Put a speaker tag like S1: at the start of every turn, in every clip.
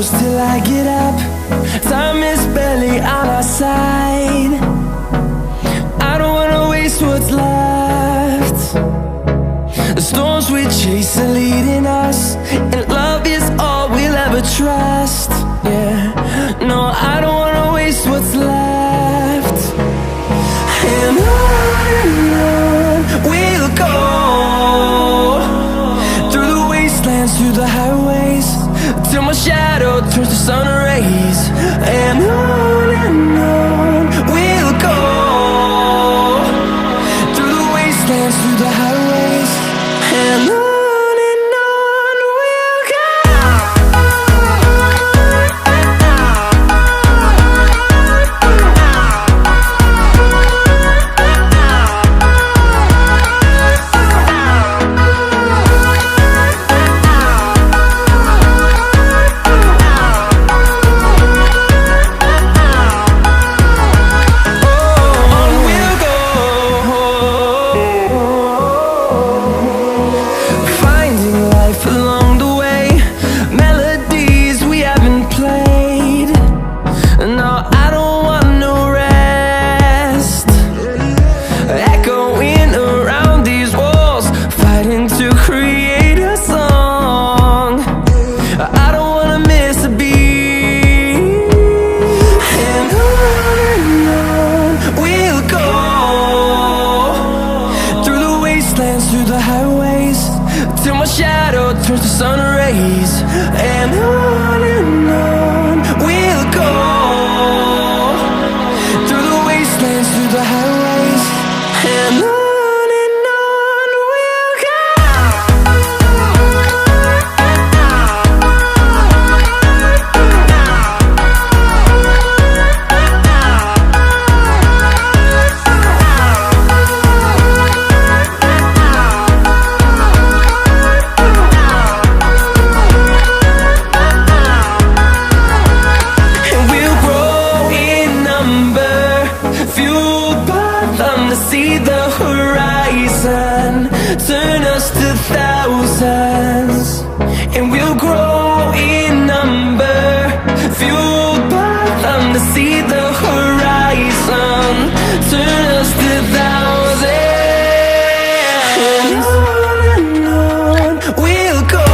S1: close till I get up. Time is barely on our side. I don't wanna waste what's left. The storms we chase are leading us, and love is all we'll ever trust. Yeah, no, I don't wanna waste what's left. And on we'll go, through the wastelands, through the highways, till my shadow turns to sun rays. And on we'll go, through the wastelands, through the highways, and on we'll go. Through the highways, till my shadow turns to sun rays. And on we'll go, through the wastelands, through the highways, and on we'll go. See the horizon, turn us to thousands, and we'll grow in number, fueled by them. To see the horizon, turn us to thousands, and on we'll go,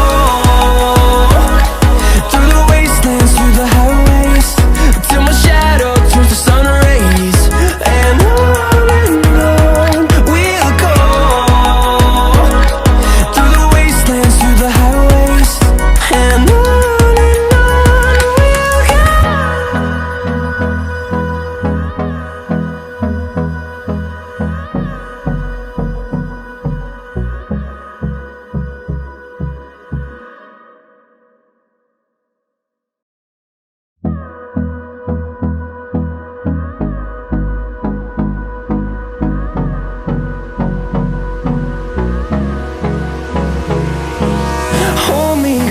S1: through the wastelands, through the highways, till my shadow turns to sun rays. And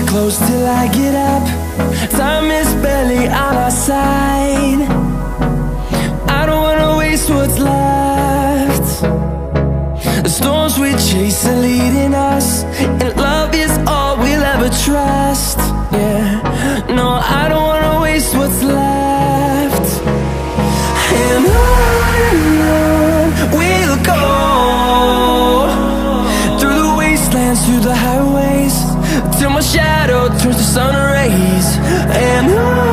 S1: close till I get up. Time is barely on our side. I don't wanna waste what's left. The storms we chase are leading us, and love is all we'll ever trust. Yeah, no, I don't wanna waste what's left. And on we'll go, through the wastelands, through the highways, till my shadow turns to sun rays. And on